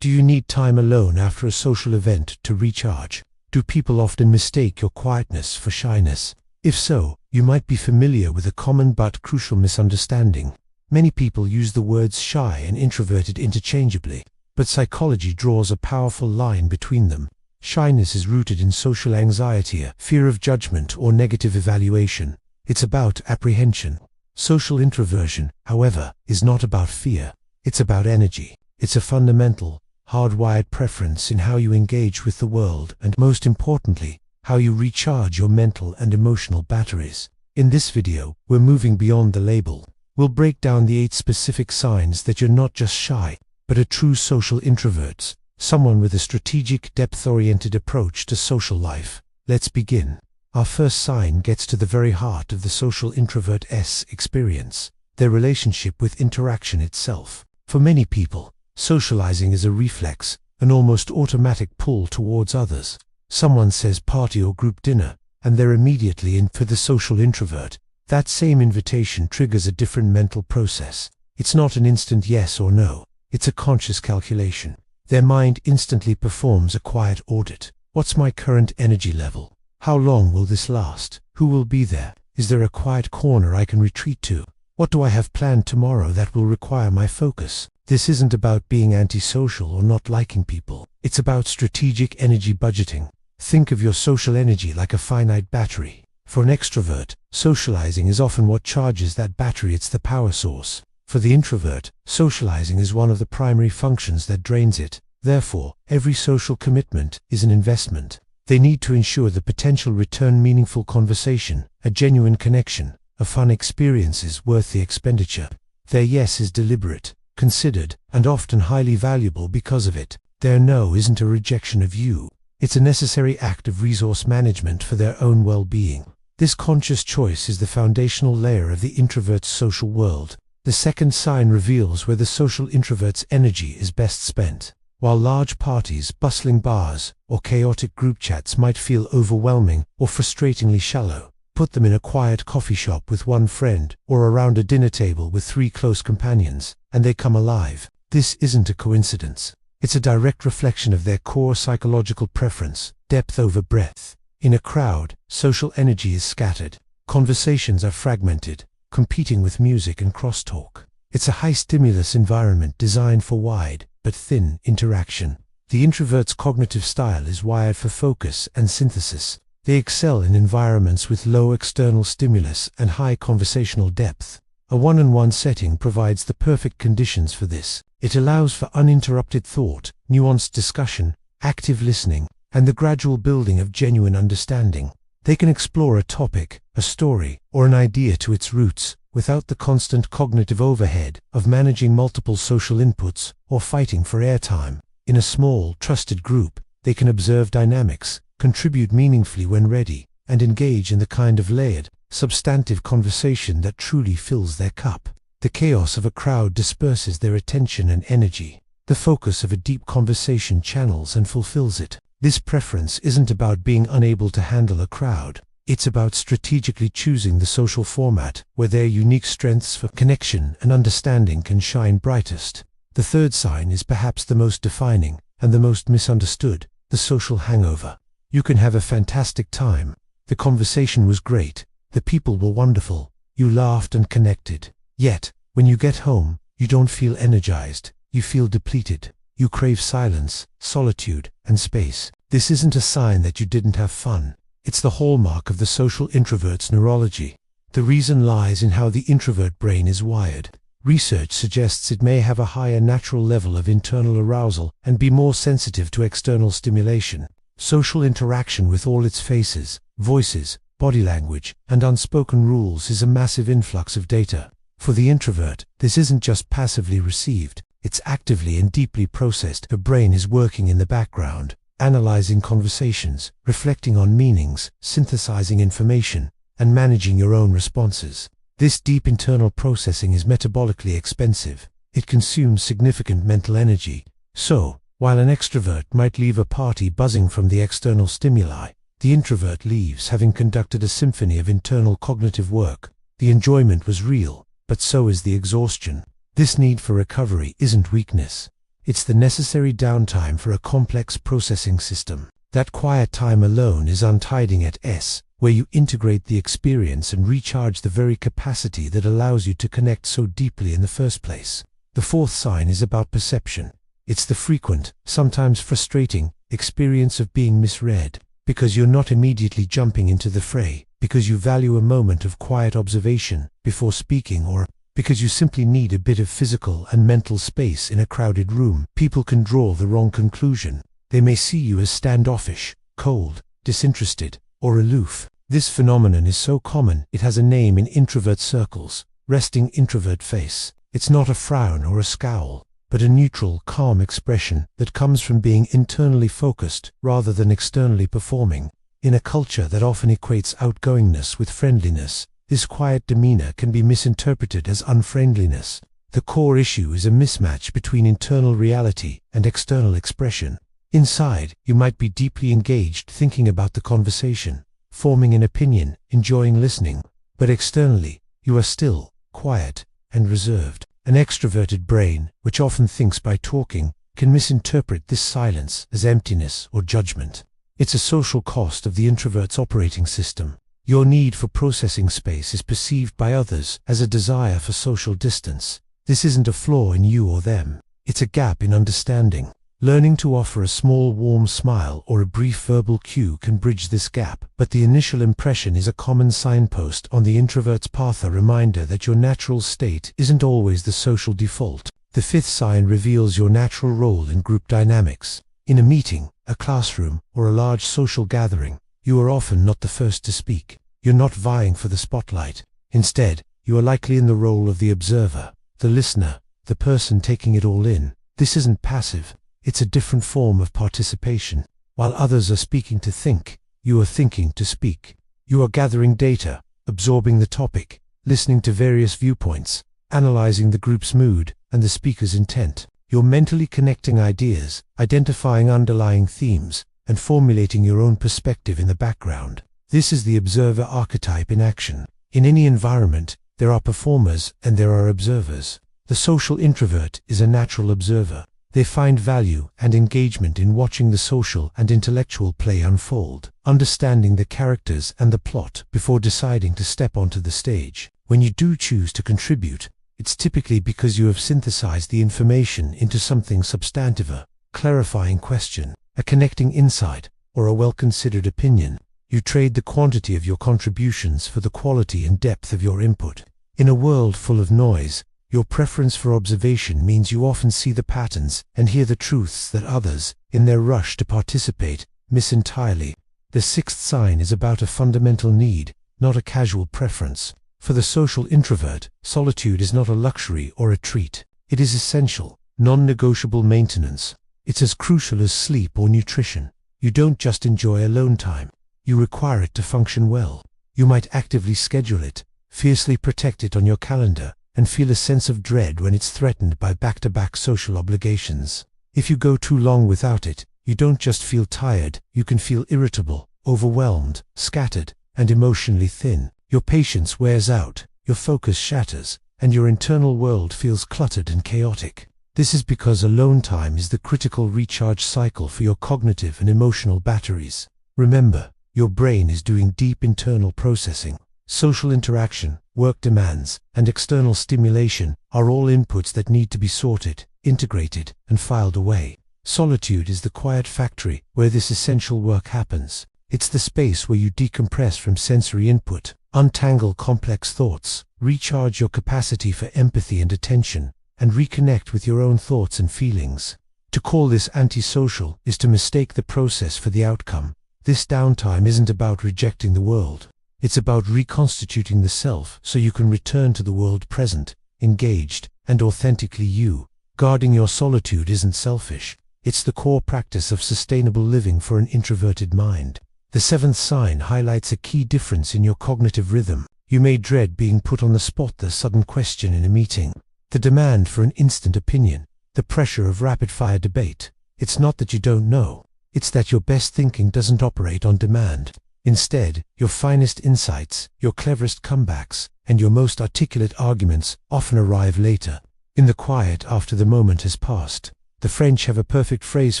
Do you need time alone after a social event to recharge? Do people often mistake your quietness for shyness? If so, you might be familiar with a common but crucial misunderstanding. Many people use the words shy and introverted interchangeably, but psychology draws a powerful line between them. Shyness is rooted in social anxiety, a fear of judgment or negative evaluation. It's about apprehension. Social introversion, however, is not about fear. It's about energy. It's a fundamental, hardwired preference in how you engage with the world and, most importantly, how you recharge your mental and emotional batteries. In this video, we're moving beyond the label. We'll break down the 8 specific signs that you're not just shy, but a true social introvert, someone with a strategic, depth-oriented approach to social life. Let's begin. Our first sign gets to the very heart of the social introvert's experience, their relationship with interaction itself. For many people, socializing is a reflex, an almost automatic pull towards others. Someone says party or group dinner, and they're immediately in. For the social introvert, that same invitation triggers a different mental process. It's not an instant yes or no, it's a conscious calculation. Their mind instantly performs a quiet audit. What's my current energy level? How long will this last? Who will be there? Is there a quiet corner I can retreat to? What do I have planned tomorrow that will require my focus? This isn't about being antisocial or not liking people. It's about strategic energy budgeting. Think of your social energy like a finite battery. For an extrovert, socializing is often what charges that battery. It's the power source. For the introvert, socializing is one of the primary functions that drains it. Therefore, every social commitment is an investment. They need to ensure the potential return: meaningful conversation, a genuine connection, a fun experience is worth the expenditure. Their yes is deliberate, considered, and often highly valuable because of it. Their no isn't a rejection of you. It's a necessary act of resource management for their own well-being. This conscious choice is the foundational layer of the introvert's social world. The second sign reveals where the social introvert's energy is best spent. While large parties, bustling bars, or chaotic group chats might feel overwhelming or frustratingly shallow, put them in a quiet coffee shop with one friend or around a dinner table with 3 close companions, and they come alive. This isn't a coincidence. It's a direct reflection of their core psychological preference: depth over breadth. In a crowd, social energy is scattered. Conversations are fragmented, competing with music and crosstalk. It's a high-stimulus environment designed for wide, but thin, interaction. The introvert's cognitive style is wired for focus and synthesis. They excel in environments with low external stimulus and high conversational depth. A one-on-one setting provides the perfect conditions for this. It allows for uninterrupted thought, nuanced discussion, active listening, and the gradual building of genuine understanding. They can explore a topic, a story, or an idea to its roots, without the constant cognitive overhead of managing multiple social inputs or fighting for airtime. In a small, trusted group, they can observe dynamics, contribute meaningfully when ready, and engage in the kind of layered, substantive conversation that truly fills their cup. The chaos of a crowd disperses their attention and energy. The focus of a deep conversation channels and fulfills it. This preference isn't about being unable to handle a crowd. It's about strategically choosing the social format where their unique strengths for connection and understanding can shine brightest. The third sign is perhaps the most defining and the most misunderstood: the social hangover. You can have a fantastic time. The conversation was great. The people were wonderful. You laughed and connected. Yet, when you get home, you don't feel energized. You feel depleted. You crave silence, solitude, and space. This isn't a sign that you didn't have fun. It's the hallmark of the social introvert's neurology. The reason lies in how the introvert brain is wired. Research suggests it may have a higher natural level of internal arousal and be more sensitive to external stimulation. Social interaction, with all its faces, voices, body language, and unspoken rules, is a massive influx of data. For the introvert, this isn't just passively received, it's actively and deeply processed. The brain is working in the background, analyzing conversations, reflecting on meanings, synthesizing information, and managing your own responses. This deep internal processing is metabolically expensive. It consumes significant mental energy. So, while an extrovert might leave a party buzzing from the external stimuli, the introvert leaves having conducted a symphony of internal cognitive work. The enjoyment was real, but so is the exhaustion. This need for recovery isn't weakness. It's the necessary downtime for a complex processing system. That quiet time alone is untiding at S, where you integrate the experience and recharge the very capacity that allows you to connect so deeply in the first place. The fourth sign is about perception. It's the frequent, sometimes frustrating, experience of being misread, because you're not immediately jumping into the fray, because you value a moment of quiet observation before speaking, or because you simply need a bit of physical and mental space in a crowded room. People can draw the wrong conclusion. They may see you as standoffish, cold, disinterested, or aloof. This phenomenon is so common it has a name in introvert circles: resting introvert face. It's not a frown or a scowl, but a neutral, calm expression that comes from being internally focused rather than externally performing. In a culture that often equates outgoingness with friendliness, this quiet demeanor can be misinterpreted as unfriendliness. The core issue is a mismatch between internal reality and external expression. Inside, you might be deeply engaged thinking about the conversation, forming an opinion, enjoying listening, but externally, you are still, quiet, and reserved. An extroverted brain, which often thinks by talking, can misinterpret this silence as emptiness or judgment. It's a social cost of the introvert's operating system. Your need for processing space is perceived by others as a desire for social distance. This isn't a flaw in you or them. It's a gap in understanding. Learning to offer a small warm smile or a brief verbal cue can bridge this gap, but the initial impression is a common signpost on the introvert's path, a reminder that your natural state isn't always the social default. The fifth sign reveals your natural role in group dynamics. In a meeting, a classroom, or a large social gathering, you are often not the first to speak. You're not vying for the spotlight. Instead, you are likely in the role of the observer, the listener, the person taking it all in. This isn't passive. It's a different form of participation. While others are speaking to think, you are thinking to speak. You are gathering data, absorbing the topic, listening to various viewpoints, analyzing the group's mood and the speaker's intent. You're mentally connecting ideas, identifying underlying themes, and formulating your own perspective in the background. This is the observer archetype in action. In any environment, there are performers and there are observers. The social introvert is a natural observer. They find value and engagement in watching the social and intellectual play unfold, understanding the characters and the plot before deciding to step onto the stage. When you do choose to contribute, it's typically because you have synthesized the information into something substantive, a clarifying question, a connecting insight, or a well-considered opinion. You trade the quantity of your contributions for the quality and depth of your input. In a world full of noise, your preference for observation means you often see the patterns and hear the truths that others, in their rush to participate, miss entirely. The sixth sign is about a fundamental need, not a casual preference. For the social introvert, solitude is not a luxury or a treat. It is essential, non-negotiable maintenance. It's as crucial as sleep or nutrition. You don't just enjoy alone time. You require it to function well. You might actively schedule it, fiercely protect it on your calendar, and feel a sense of dread when it's threatened by back-to-back social obligations. If you go too long without it, you don't just feel tired, you can feel irritable, overwhelmed, scattered, and emotionally thin. Your patience wears out, your focus shatters, and your internal world feels cluttered and chaotic. This is because alone time is the critical recharge cycle for your cognitive and emotional batteries. Remember, your brain is doing deep internal processing. Social interaction, work demands, and external stimulation are all inputs that need to be sorted, integrated, and filed away. Solitude is the quiet factory where this essential work happens. It's the space where you decompress from sensory input, untangle complex thoughts, recharge your capacity for empathy and attention, and reconnect with your own thoughts and feelings. To call this antisocial is to mistake the process for the outcome. This downtime isn't about rejecting the world. It's about reconstituting the self so you can return to the world present, engaged, and authentically you. Guarding your solitude isn't selfish. It's the core practice of sustainable living for an introverted mind. The seventh sign highlights a key difference in your cognitive rhythm. You may dread being put on the spot, the sudden question in a meeting, the demand for an instant opinion, the pressure of rapid-fire debate. It's not that you don't know. It's that your best thinking doesn't operate on demand. Instead, your finest insights, your cleverest comebacks, and your most articulate arguments often arrive later, in the quiet after the moment has passed. The French have a perfect phrase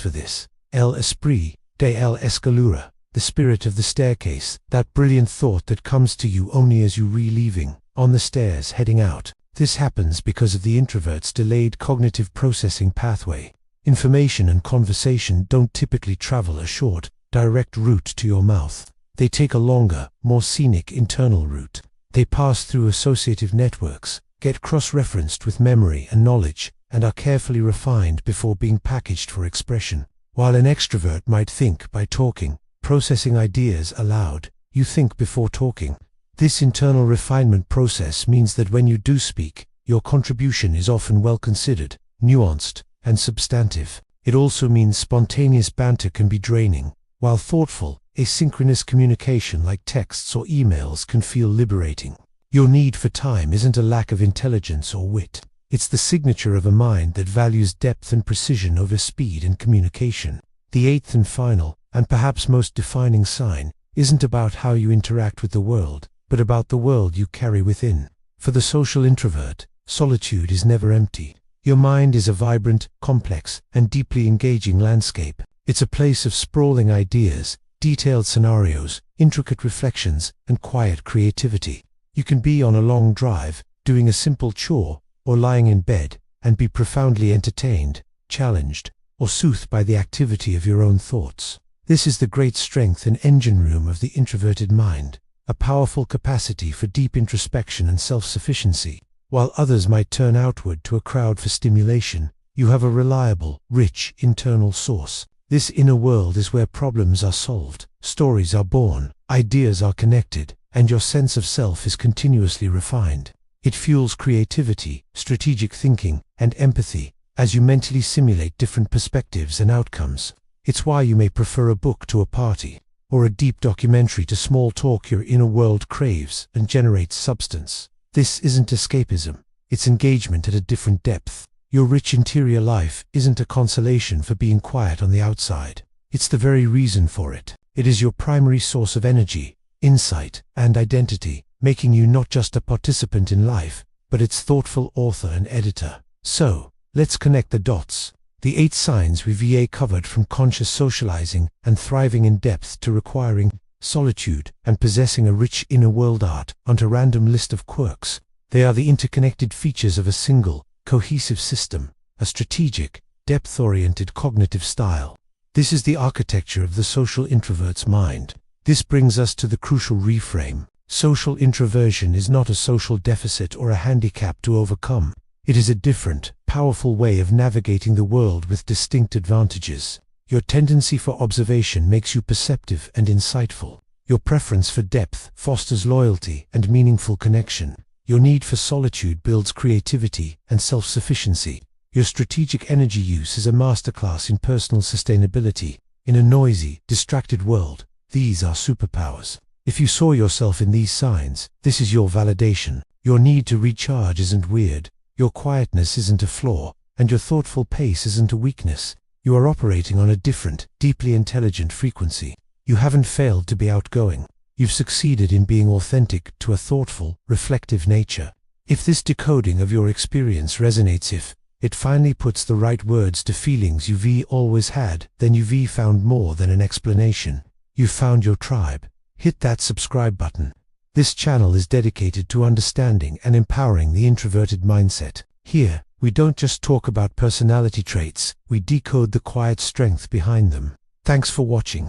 for this: l'esprit de l'escalier, the spirit of the staircase, that brilliant thought that comes to you only as you leaving on the stairs heading out. This happens because of the introvert's delayed cognitive processing pathway. Information and conversation don't typically travel a short, direct route to your mouth. They take a longer, more scenic internal route. They pass through associative networks, get cross-referenced with memory and knowledge, and are carefully refined before being packaged for expression. While an extrovert might think by talking, processing ideas aloud, you think before talking. This internal refinement process means that when you do speak, your contribution is often well considered, nuanced, and substantive. It also means spontaneous banter can be draining, while thoughtful, asynchronous communication like texts or emails can feel liberating. Your need for time isn't a lack of intelligence or wit. It's the signature of a mind that values depth and precision over speed and communication. The eighth and final, and perhaps most defining sign, isn't about how you interact with the world, but about the world you carry within. For the social introvert, solitude is never empty. Your mind is a vibrant, complex, and deeply engaging landscape. It's a place of sprawling ideas, detailed scenarios, intricate reflections, and quiet creativity. You can be on a long drive, doing a simple chore, or lying in bed, and be profoundly entertained, challenged, or soothed by the activity of your own thoughts. This is the great strength and engine room of the introverted mind, a powerful capacity for deep introspection and self-sufficiency. While others might turn outward to a crowd for stimulation, you have a reliable, rich internal source. This inner world is where problems are solved, stories are born, ideas are connected, and your sense of self is continuously refined. It fuels creativity, strategic thinking, and empathy, as you mentally simulate different perspectives and outcomes. It's why you may prefer a book to a party, or a deep documentary to small talk your inner world craves and generates substance. This isn't escapism, it's engagement at a different depth. Your rich interior life isn't a consolation for being quiet on the outside. It's the very reason for it. It is your primary source of energy, insight, and identity, making you not just a participant in life, but its thoughtful author and editor. So, let's connect the dots. The 8 signs we've covered, from conscious socializing and thriving in depth to requiring solitude and possessing a rich inner world art, onto a random list of quirks. They are the interconnected features of a single, cohesive system, a strategic, depth-oriented cognitive style. This is the architecture of the social introvert's mind. This brings us to the crucial reframe. Social introversion is not a social deficit or a handicap to overcome. It is a different, powerful way of navigating the world with distinct advantages. Your tendency for observation makes you perceptive and insightful. Your preference for depth fosters loyalty and meaningful connection. Your need for solitude builds creativity and self-sufficiency. Your strategic energy use is a masterclass in personal sustainability. In a noisy, distracted world, these are superpowers. If you saw yourself in these signs, this is your validation. Your need to recharge isn't weird. Your quietness isn't a flaw, and your thoughtful pace isn't a weakness. You are operating on a different, deeply intelligent frequency. You haven't failed to be outgoing. You've succeeded in being authentic to a thoughtful, reflective nature. If this decoding of your experience resonates, if it finally puts the right words to feelings you've always had, then you've found more than an explanation. You've found your tribe. Hit that subscribe button. This channel is dedicated to understanding and empowering the introverted mindset. Here, we don't just talk about personality traits, we decode the quiet strength behind them. Thanks for watching.